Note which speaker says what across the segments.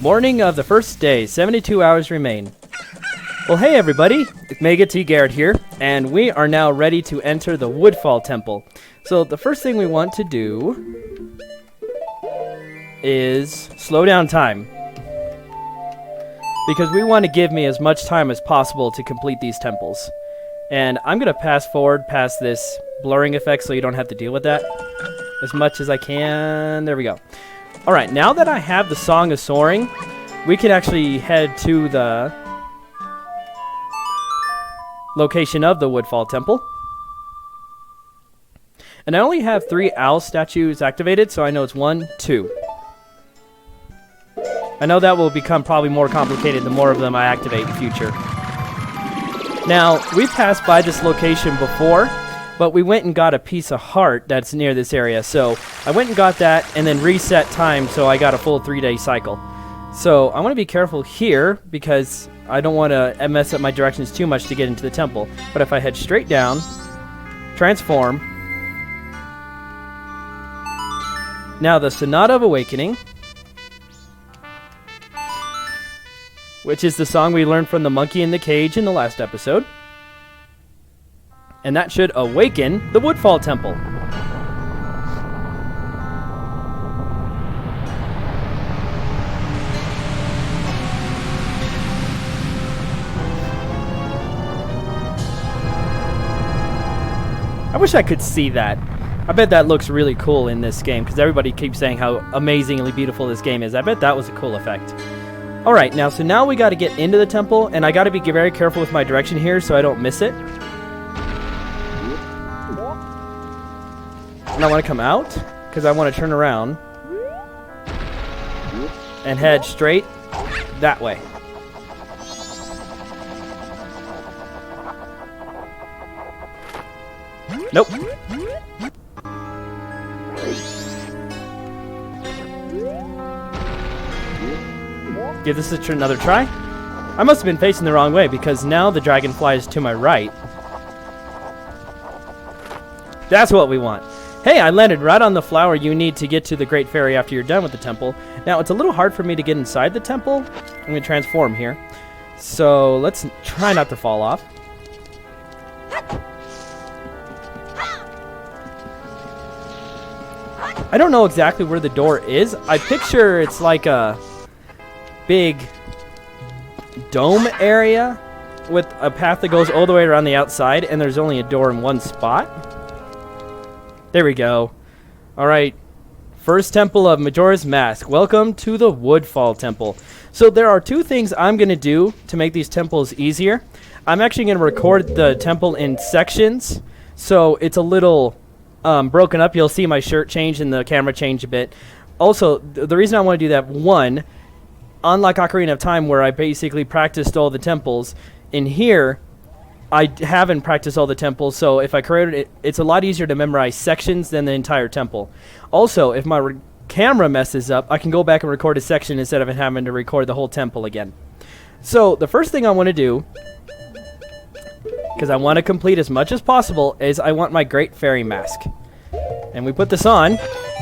Speaker 1: Morning of the first day, 72 hours remain. Well, hey everybody, it's Mega T Garrett here, and we are now ready to enter the Woodfall Temple. So the first thing we want to do is slow down time, because we want to give me as much time as possible to complete these temples. And I'm going to pass forward past this blurring effect so you don't have to deal with that as much as I can. There we go. Alright, now that I have the Song of Soaring, we can actually head to the location of the Woodfall Temple. And I only have 3 owl statues activated, so I know it's 1, 2. I know that will become probably more complicated the more of them I activate in future. Now, we passed by this location before, but we went and got a piece of heart that's near this area. So I went and got that and then reset time, so I got a full 3-day cycle. So I want to be careful here because I don't want to mess up my directions too much to get into the temple. But if I head straight down, transform. Now the Sonata of Awakening, which is the song we learned from the monkey in the cage in the last episode. And that should awaken the Woodfall Temple. I wish I could see that. I bet that looks really cool in this game, because everybody keeps saying how amazingly beautiful this game is. I bet that was a cool effect. Alright, now we got to get into the temple, and I got to be very careful with my direction here so I don't miss it. And I want to come out, because I want to turn around and head straight that way. Nope. Give this another try. I must have been facing the wrong way, because now the dragonfly is to my right. That's what we want. Hey, I landed right on the flower you need to get to the Great Fairy after you're done with the temple. Now, it's a little hard for me to get inside the temple. I'm going to transform here. So, let's try not to fall off. I don't know exactly where the door is. I picture it's like a big dome area with a path that goes all the way around the outside, and there's only a door in one spot. There we go. Alright. First temple of Majora's Mask. Welcome to the Woodfall Temple. So there are 2 things I'm going to do to make these temples easier. I'm actually going to record the temple in sections, so it's a little broken up. You'll see my shirt change and the camera change a bit. Also, the reason I want to do that, 1, unlike Ocarina of Time where I basically practiced all the temples, in here I haven't practiced all the temples, so if I created it, it's a lot easier to memorize sections than the entire temple. Also, if my camera messes up, I can go back and record a section instead of having to record the whole temple again. So, the first thing I want to do, because I want to complete as much as possible, is I want my Great Fairy mask. And we put this on,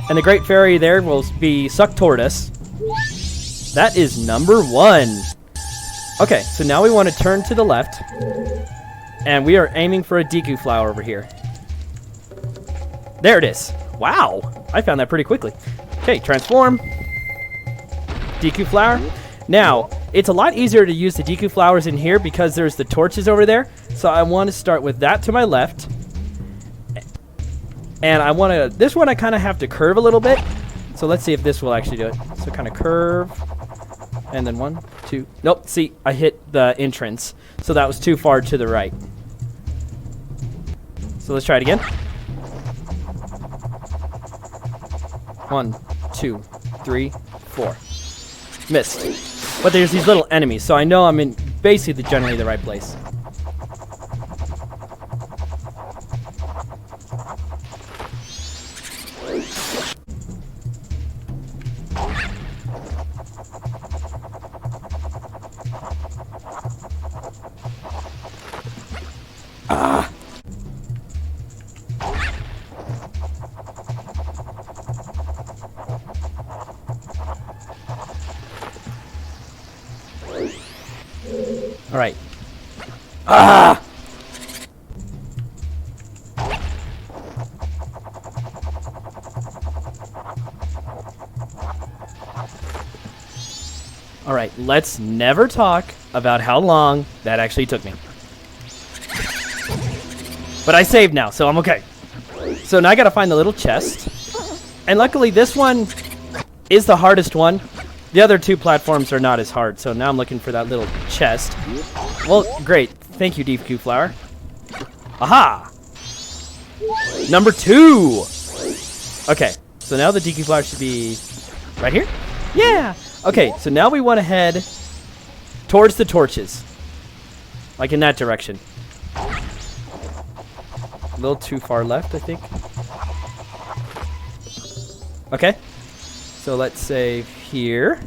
Speaker 1: and the Great Fairy there will be sucked toward us. That is number 1. Okay, so now we want to turn to the left. And we are aiming for a Deku flower over here. There it is. Wow. I found that pretty quickly. Okay, transform. Deku flower. Now, it's a lot easier to use the Deku flowers in here because there's the torches over there. So I want to start with that to my left. And I want to... This one I kind of have to curve a little bit. So let's see if this will actually do it. So kind of curve. And then 1, 2... Nope, see, I hit the entrance. So that was too far to the right. So let's try it again. 1, 2, 3, 4. Missed. But there's these little enemies, so I know I'm in basically generally the right place. Ah! All right. Ah! All right, let's never talk about how long that actually took me. But I saved now, so I'm okay. So now I gotta find the little chest. And luckily this one is the hardest one. The other two platforms are not as hard, so now I'm looking for that little chest. Well, great. Thank you, DQ Flower. Aha! Number 2! Okay, so now the DQ Flower should be right here? Yeah! Okay, so now we want to head towards the torches. Like in that direction. A little too far left, I think. Okay. So let's save here.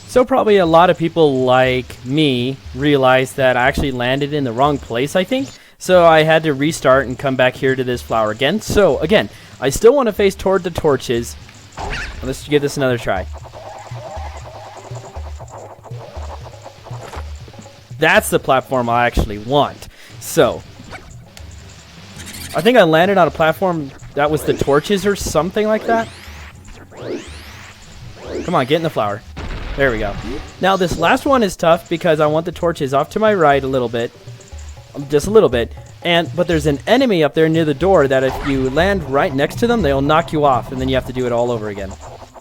Speaker 1: So probably a lot of people like me realized that I actually landed in the wrong place, I think. So I had to restart and come back here to this flower again. So again, I still want to face toward the torches. Let's give this another try. That's the platform I actually want. So I think I landed on a platform that was the torches or something like that. Come on, get in the flower. There we go. Now this last one is tough because I want the torches off to my right a little bit. Just a little bit. But there's an enemy up there near the door that if you land right next to them, they'll knock you off and then you have to do it all over again.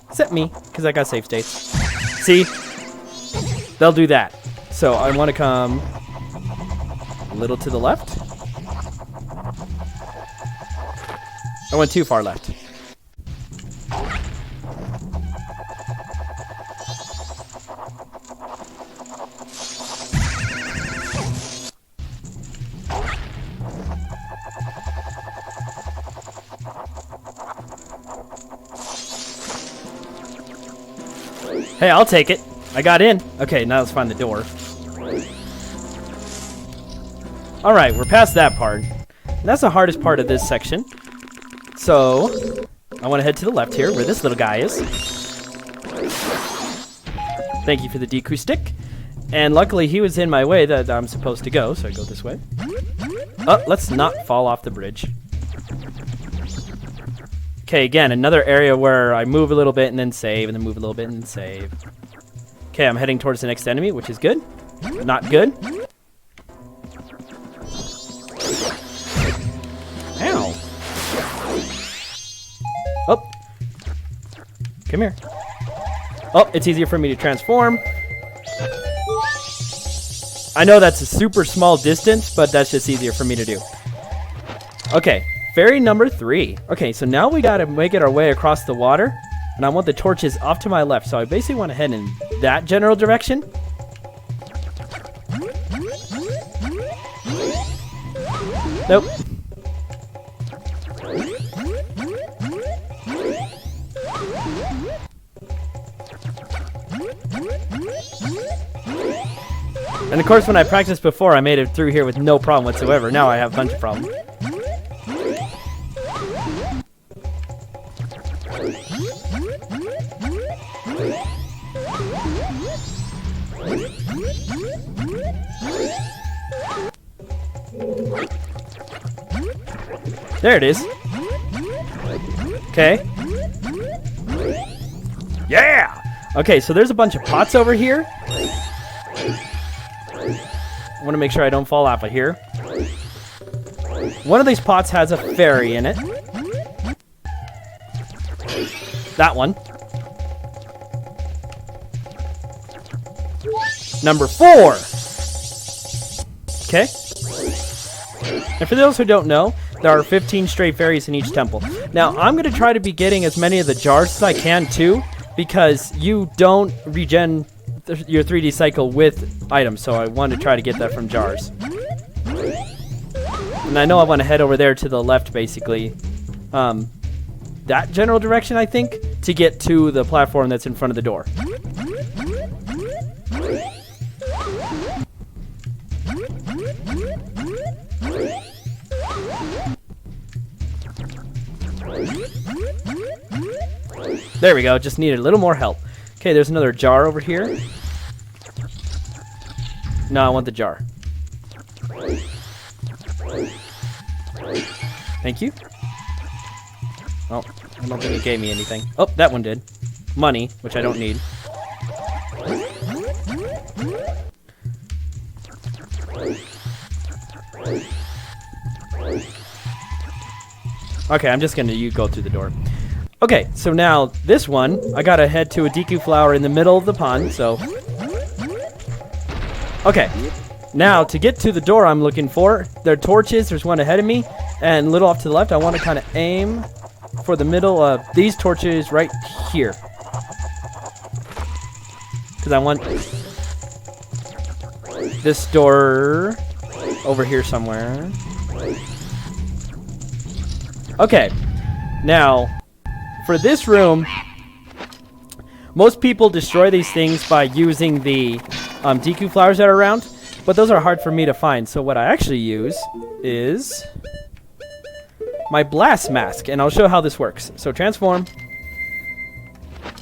Speaker 1: Except me, because I got save states. See? They'll do that. So I want to come a little to the left. I went too far left. Hey, I'll take it. I got in. Okay, now let's find the door. Alright, we're past that part. And that's the hardest part of this section. So, I want to head to the left here, where this little guy is. Thank you for the DQ stick. And luckily, he was in my way that I'm supposed to go, so I go this way. Oh, let's not fall off the bridge. Okay, again, another area where I move a little bit and then save, and then move a little bit and then save. Okay, I'm heading towards the next enemy, which is good. Not good. Ow. Oh. Come here. Oh, it's easier for me to transform. I know that's a super small distance, but that's just easier for me to do. Okay. Fairy number 3. Okay, so now we gotta make it our way across the water. And I want the torches off to my left. So I basically want to head in that general direction. Nope. And of course, when I practiced before, I made it through here with no problem whatsoever. Now I have a bunch of problems. There it is. Okay. Yeah! Okay, so there's a bunch of pots over here. I want to make sure I don't fall off of here. One of these pots has a fairy in it. That one. Number 4. Okay. And for those who don't know, there are 15 stray fairies in each temple. Now, I'm going to try to be getting as many of the jars as I can, too, because you don't regen your 3D cycle with items, so I want to try to get that from jars. And I know I want to head over there to the left, basically. That general direction, I think, to get to the platform that's in front of the door. There we go. Just needed a little more help. Okay, there's another jar over here. No, I want the jar. Thank you. Oh, I don't think it gave me anything. Oh, that one did. Money, which I don't need. Okay, I'm just gonna go through the door. Okay, so now this one, I gotta head to a Deku flower in the middle of the pond, so... Okay, now to get to the door I'm looking for, there are torches, there's one ahead of me, and a little off to the left, I want to kind of aim for the middle of these torches right here. Because I want this door over here somewhere. Okay, now... For this room, most people destroy these things by using the Deku flowers that are around, but those are hard for me to find. So what I actually use is my blast mask, and I'll show how this works. So transform,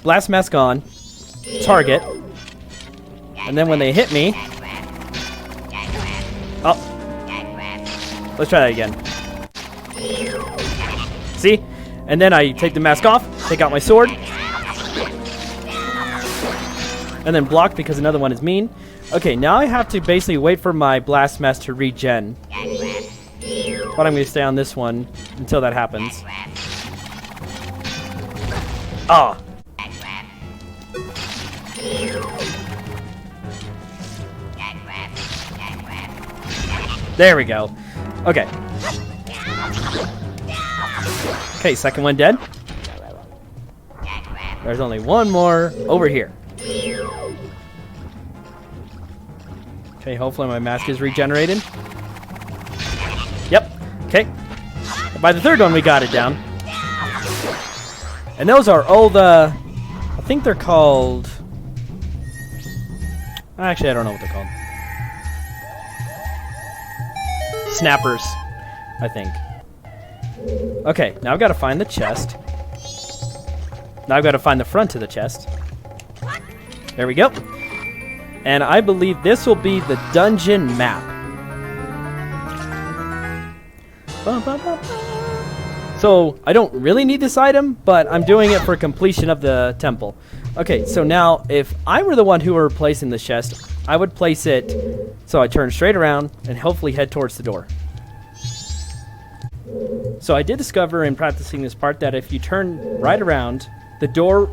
Speaker 1: blast mask on, target, and then when they hit me... Oh, let's try that again. See? And then I take the mask off, take out my sword, and then block because another one is mean. Okay, now I have to basically wait for my blast mask to regen. But I'm going to stay on this one until that happens. Ah! There we go. Okay. Okay, second one dead. There's only one more over here. Okay, hopefully my mask is regenerated. Yep. Okay. By the third one, we got it down. And those are all the... I think they're called... Actually, I don't know what they're called. Snappers, I think. Okay, now I've got to find the chest. Now I've got to find the front of the chest. There we go. And I believe this will be the dungeon map. So, I don't really need this item, but I'm doing it for completion of the temple. Okay, so now, if I were the one who were placing the chest, I would place it so I turn straight around and hopefully head towards the door. So I did discover in practicing this part that if you turn right around, the door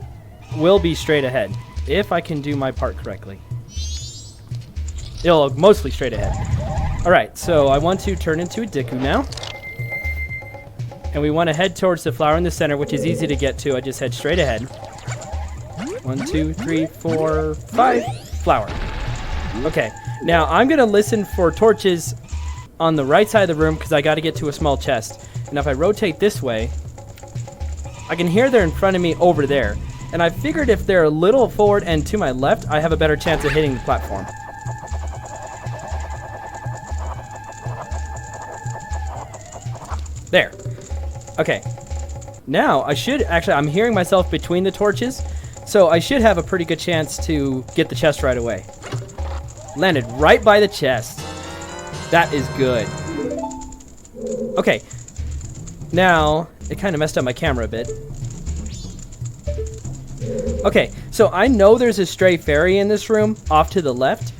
Speaker 1: will be straight ahead, if I can do my part correctly. It'll mostly straight ahead. Alright, so I want to turn into a Deku now. And we want to head towards the flower in the center, which is easy to get to. I just head straight ahead. 1, 2, 3, 4, 5. Flower. Okay, now I'm going to listen for torches on the right side of the room because I got to get to a small chest. And if I rotate this way, I can hear they're in front of me over there. And I figured if they're a little forward and to my left, I have a better chance of hitting the platform. There. Okay. Now, I should... Actually, I'm hearing myself between the torches, so I should have a pretty good chance to get the chest right away. Landed right by the chest. That is good. Okay. Now, it kind of messed up my camera a bit. Okay, so I know there's a stray fairy in this room off to the left,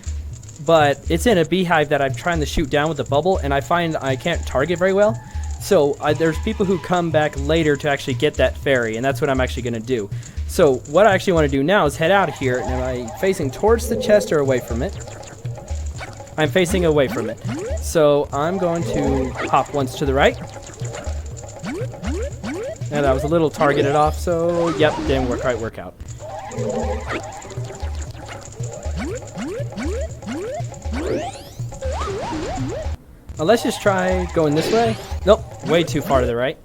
Speaker 1: but it's in a beehive that I'm trying to shoot down with a bubble, and I find I can't target very well. So there's people who come back later to actually get that fairy, and that's what I'm actually going to do. So what I actually want to do now is head out of here. And am I facing towards the chest or away from it? I'm facing away from it. So I'm going to hop once to the right. And I was a little targeted off, so yep, didn't quite work out. Let's just try going this way. Nope, way too far to the right.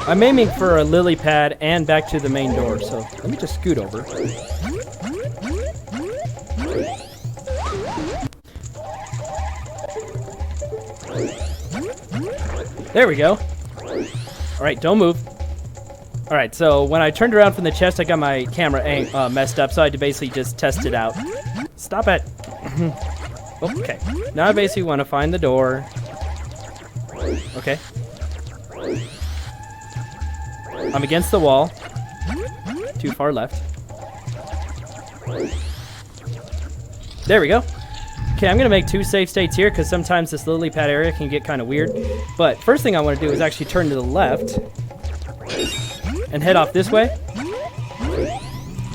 Speaker 1: I'm aiming for a lily pad and back to the main door, so let me just scoot over. There we go. Alright, don't move. Alright, so when I turned around from the chest, I got my camera messed up, so I had to basically just test it out. Stop it. Okay. Now I basically want to find the door. Okay. I'm against the wall. Too far left. There we go. Okay, I'm going to make 2 safe states here because sometimes this lily pad area can get kind of weird. But first thing I want to do is actually turn to the left and head off this way.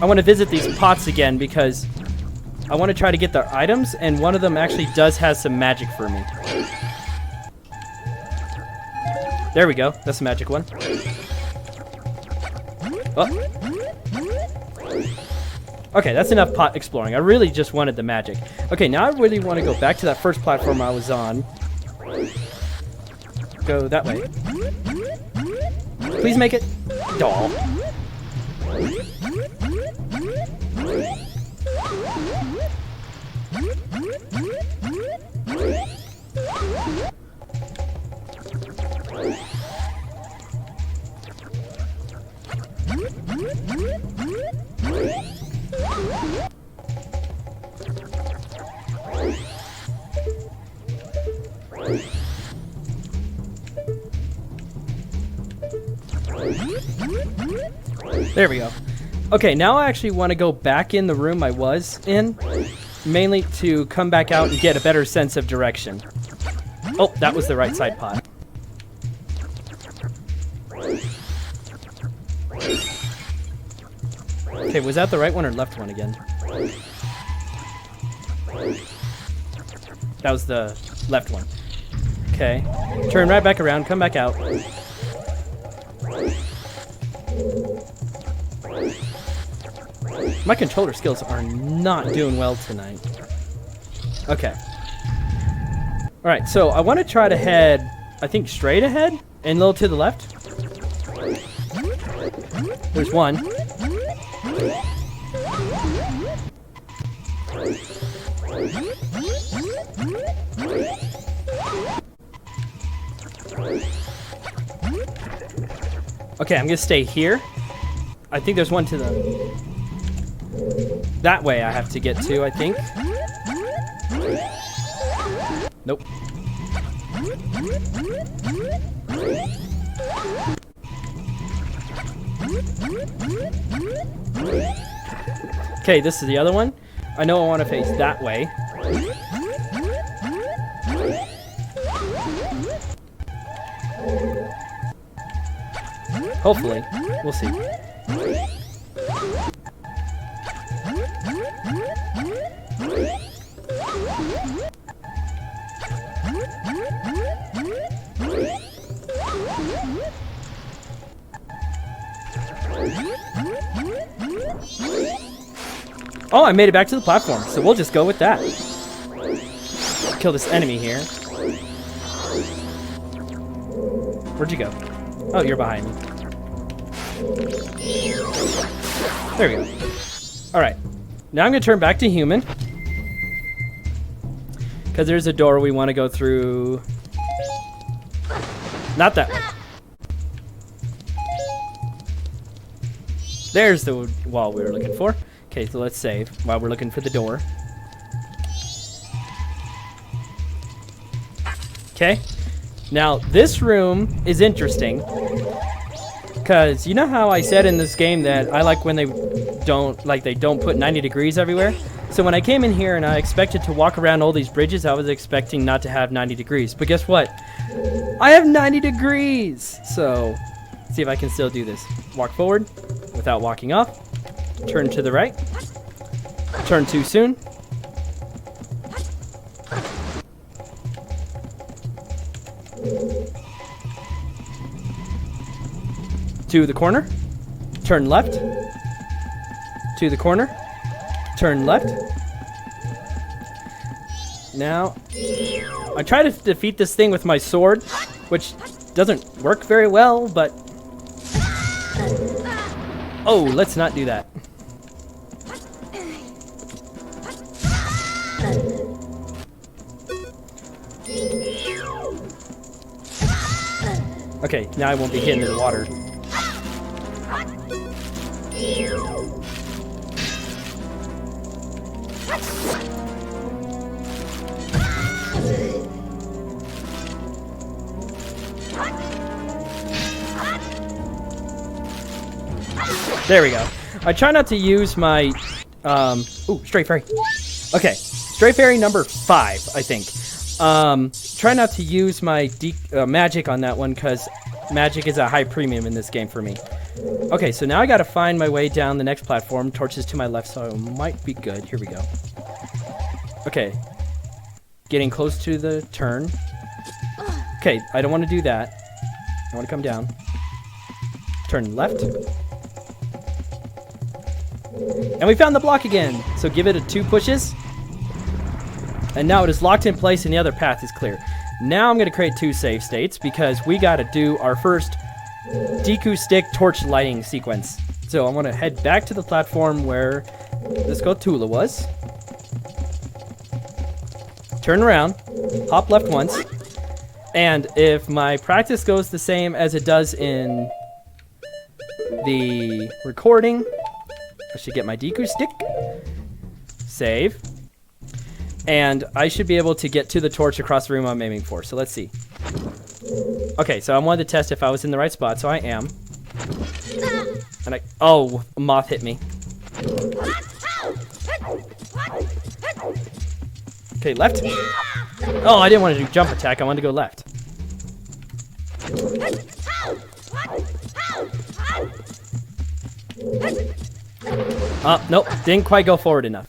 Speaker 1: I want to visit these pots again because I want to try to get their items, and one of them actually does have some magic for me. There we go. That's a magic one. Oh. Okay, that's enough pot exploring. I really just wanted the magic. Okay, now I really want to go back to that first platform I was on. Go that way. Please make it. Doll. There we go. Okay, now I actually want to go back in the room I was in, mainly to come back out and get a better sense of direction. Oh, that was the right side pot. Okay, was that the right one or left one again? That was the left one. Okay, turn right back around, come back out. My controller skills are not doing well tonight. Okay. Alright, so I want to try to head, I think, straight ahead and a little to the left. There's one. Okay, I'm going to stay here. I think there's one to the... That way I have to get to, I think. Nope. Okay, this is the other one. I know I want to face that way. Hopefully. We'll see. Oh, I made it back to the platform, so we'll just go with that. Kill this enemy here. Where'd you go? Oh, you're behind me. There we go. Alright. Now I'm going to turn back to human. Because there's a door we want to go through. Not that way. There's the wall we were looking for. Okay, so let's save while we're looking for the door. Okay. Now, this room is interesting. Because you know how I said in this game that I like when they don't put 90 degrees everywhere? So when I came in here and I expected to walk around all these bridges, I was expecting not to have 90 degrees. But guess what? I have 90 degrees! So, let's see if I can still do this. Walk forward without walking off. Turn to the right. Turn too soon. To the corner. Turn left. To the corner. Turn left. Now, I try to defeat this thing with my sword, which doesn't work very well, but... Oh, let's not do that. Okay, now I won't be hitting the water. There we go. I try not to use my, ooh, Stray Fairy. Okay, Stray Fairy number 5, I think. Try not to use my magic on that one, because magic is a high premium in this game for me. Okay, so now I gotta find my way down the next platform. Torches to my left, so I might be good. Here we go. Okay. Getting close to the turn. Okay, I don't want to do that. I want to come down. Turn left. And we found the block again. So give it 2 pushes. And now it is locked in place and the other path is clear. Now I'm going to create 2 save states because we got to do our first Deku Stick torch lighting sequence. So I want to head back to the platform where the Skulltula was. Turn around. Hop left once. And if my practice goes the same as it does in the recording, I should get my Deku Stick. Save. And I should be able to get to the torch across the room I'm aiming for. So let's see. Okay, so I wanted to test if I was in the right spot, so I am. And oh, a moth hit me. Okay, left. Oh, I didn't want to do jump attack. I wanted to go left. Nope, didn't quite go forward enough.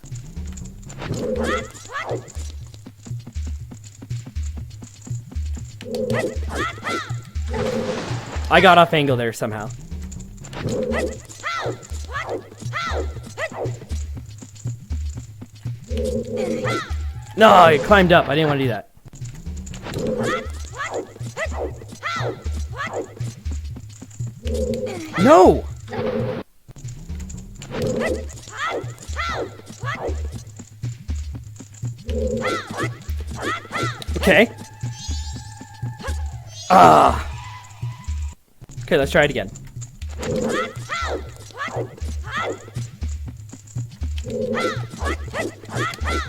Speaker 1: I got off angle there somehow. No, I climbed up. I didn't want to do that. No! Okay. Okay, let's try it again.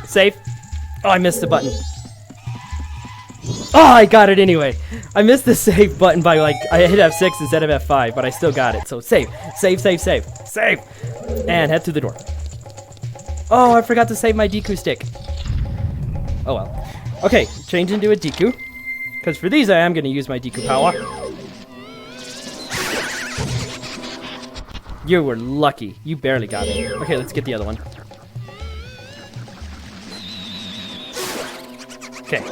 Speaker 1: Save. Oh, I missed the button. Oh, I got it anyway. I missed the save button by I hit F6 instead of F5, but I still got it. So save, save, save, save, save. And head through the door. Oh, I forgot to save my Deku Stick. Oh well. Okay, change into a Deku. Because for these I am going to use my Deku power. You were lucky. You barely got it. Okay, let's get the other one. Okay.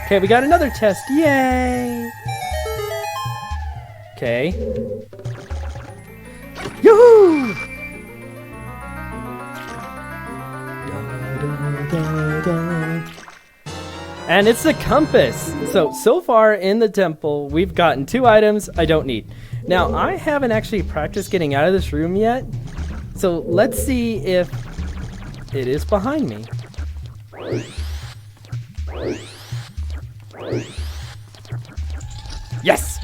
Speaker 1: Okay, we got another test. Yay! Okay. Yoo-hoo! And it's the compass. So far in the temple, we've gotten 2 items I don't need. Now, I haven't actually practiced getting out of this room yet. So let's see if it is behind me. Yes!